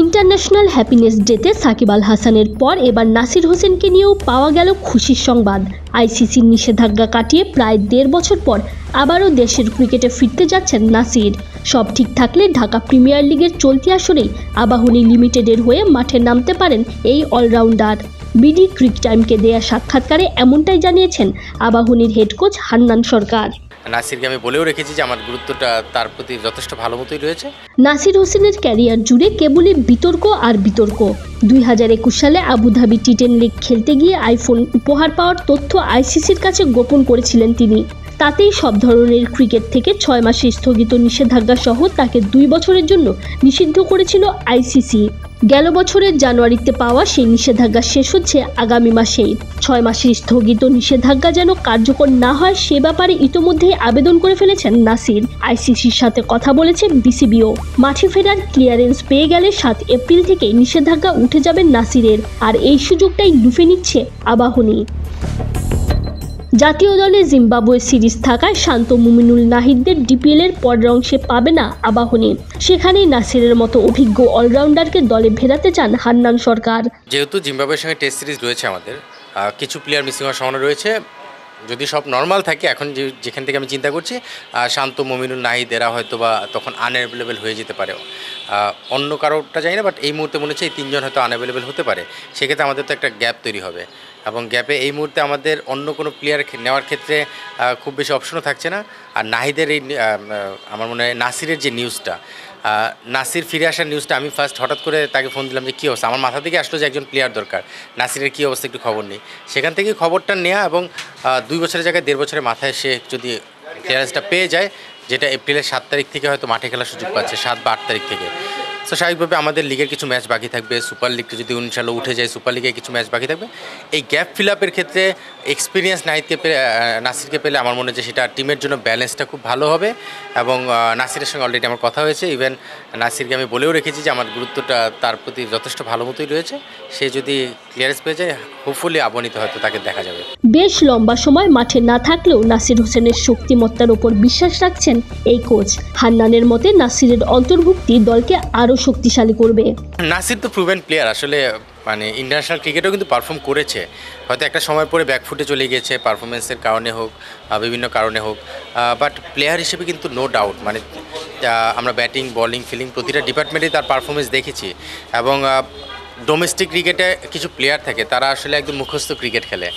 International happiness ডেতে সাকিব আল হাসানের পর এবার নাসির হোসেনকে নিয়েও পাওয়া গেল খুশির সংবাদ। আইসিসির নিষেধাজ্ঞা কাটিয়ে প্রায় 1.5 বছর পর আবারও দেশের ক্রিকেটে ফিরতে যাচ্ছেন নাসির। সব ঠিক থাকলে ঢাকা প্রিমিয়ার লিগের চলতি আসরেই আবাহনী লিমিটেডের হয়ে মাঠে নামতে পারেন এই অলরাউন্ডার। বিডি ক্রিক টাইমকে দেয়া সাক্ষাৎকারে এমনটাই জানিয়েছেন আবাহনীর হেড কোচ হান্নান সরকার। নাসিরকে আমি বলেও রেখেছি যে আমার গুরুত্বটা তার প্রতি যথেষ্ট ভালো মতোই রয়েছে। নাসির হোসেনের ক্যারিয়ার জুড়ে কেবলই বিতর্ক আর বিতর্ক। 2021 সালে আবুধাবি টি10 লিগ খেলতে গিয়ে আইফোন উপহার পাওয়ার তথ্য আইসিসির কাছে গোপন করেছিলেন তিনি। তাতেই সব ধরনের ক্রিকেট থেকে 6 মাসে স্থগিত নিষেধাজ্ঞা সহ তাকে 2 বছরের জন্য নিষিদ্ধ করেছিল আইসিসি। গেল বছরের জানুয়ারিতে পাওয়া সেই নিষেধাজ্ঞা শেষ হচ্ছে আগামী মাসেই। 6 মাসের স্থগিত নিষেধাজ্ঞা যেন কার্যকর না হয় সে ব্যাপারে ইতোমধ্যেই আবেদন করে ফেলেছেন নাসির। আইসিসির সাথে কথা বলেছে বিসিবিও। মাঠে ফেরার ক্লিয়ারেন্স পেয়ে গেলে 7 এপ্রিল থেকে নিষেধাজ্ঞা উঠে যাবে নাসিরের, আর এই সুযোগটাই লুফে নিচ্ছে আবাহনী। জাতীয় দলে জিম্বাবুয়ে সিরিজ থাকায় শান্ত মুমিনুল নাহিদদের ডিপিএলের পরের অংশে পাবে না আবাহনী। সেখানেই নাসিরের মতো অভিজ্ঞ অলরাউন্ডারকে দলে ফেরাতে চান হান্নান সরকার। যেহেতু জিম্বাবুয়ের সঙ্গে টেস্ট সিরিজ রয়েছে, আমাদের কিছু প্লেয়ার মিসিং হওয়ার সম্ভাবনা রয়েছে। যদি সব নর্মাল থাকে, এখন যেখান থেকে আমি চিন্তা করছি শান্ত মুমিনুল নাহিদ এরা হয়তো বা তখন আনঅ্যাভেলেবেল হয়ে যেতে পারে। অন্য কারোটা জানি না, বাট এই মুহূর্তে মনে হচ্ছে এই 3 জন হয়তো আনঅ্যাভেলেবেল হতে পারে। সেক্ষেত্রে আমাদের তো একটা গ্যাপ তৈরি হবে, এবং গ্যাপে এই মুহূর্তে আমাদের অন্য কোনো প্লেয়ার নেওয়ার ক্ষেত্রে খুব বেশি অপশনও থাকছে না। আর নাহিদের এই আমার মনে হয় নাসিরের যে নিউজটা, নাসির ফিরে আসার নিউজটা আমি ফার্স্ট হঠাৎ করে তাকে ফোন দিলাম যে কী অবস্থা। আমার মাথা থেকে আসলো যে একজন প্লেয়ার দরকার, নাসিরের কী অবস্থা একটু খবর নেই। সেখান থেকে খবরটা নেওয়া এবং 2 বছরের জায়গায় 1.5 বছরের মাথায় সে যদি ক্লিয়ারেন্সটা পেয়ে যায়, যেটা এপ্রিলের 7 তারিখ থেকে হয়তো মাঠে খেলার সুযোগ পাচ্ছে, 7 বা 8 তারিখ থেকে। তো স্বাভাবিকভাবে আমাদের লিগের কিছু ম্যাচ বাকি থাকবে, সুপার লিগটা যদি ইনশাআল্লাহ উঠে যায়, সুপার লিগে কিছু ম্যাচ বাকি থাকবে। এই গ্যাপ ফিল আপের ক্ষেত্রে এক্সপিরিয়েন্স নাসিরকে পেলে আমার মনে হয় যে সেটা টিমের জন্য ব্যালেন্সটা খুব ভালো হবে। এবং নাসিরের সঙ্গে অলরেডি আমার কথা হয়েছে। ইভেন নাসিরকে আমি বলেও রেখেছি যে আমার গুরুত্বটা তার প্রতি যথেষ্ট ভালো মতোই রয়েছে। সে যদি ক্লিয়ারেন্স পেয়ে যায়, হোপফুলি আবাহনীতে হয়তো তাকে দেখা যাবে। বেশ লম্বা সময় মাঠে না থাকলেও নাসির হোসেনের শক্তিমত্তার ওপর বিশ্বাস রাখছেন এই কোচ। হান্নানের মতে নাসিরের অন্তর্ভুক্তি দলকে আরও শক্তিশালী করবে। নাসির তো প্রুভেন প্লেয়ার, আসলে মানে ইন্টারন্যাশনাল ক্রিকেটেও কিন্তু পারফর্ম করেছে। হয়তো একটা সময় পরে ব্যাকফুটে চলে গিয়েছে, পারফরমেন্সের কারণে হোক, বিভিন্ন কারণে হোক, বাট প্লেয়ার হিসেবে কিন্তু নো ডাউট। মানে আমরা ব্যাটিং, বলিং, ফিল্ডিং প্রতিটা ডিপার্টমেন্টেই তার পারফরমেন্স দেখেছি। এবং ডোমেস্টিক ক্রিকেটে কিছু প্লেয়ার থাকে তারা আসলে একদম মুখস্থ ক্রিকেট খেলে।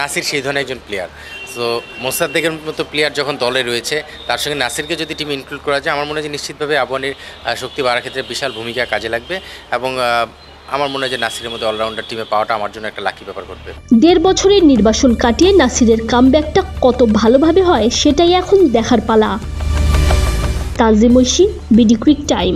নাসির সেই ধরনের একজন প্লেয়ার। সো মোসাদ্দেকের মতো প্লেয়ার যখন দলে রয়েছে, তার সঙ্গে নাসিরকে যদি টিমে ইনক্লুড করা যায়, আমার মনে হয় যে নিশ্চিতভাবে আবাহনীর শক্তি বাড়ার ক্ষেত্রে বিশাল ভূমিকা কাজে লাগবে। এবং আমার মনে হয় যে নাসিরের মতো অলরাউন্ডার টিমে পাওয়াটা আমার জন্য একটা লাকি ব্যাপার করবে। 1.5 বছরের নির্বাসন কাটিয়ে নাসিরের কামব্যাকটা কত ভালোভাবে হয় সেটাই এখন দেখার পালা। Tanzim Oishi, BD cric time.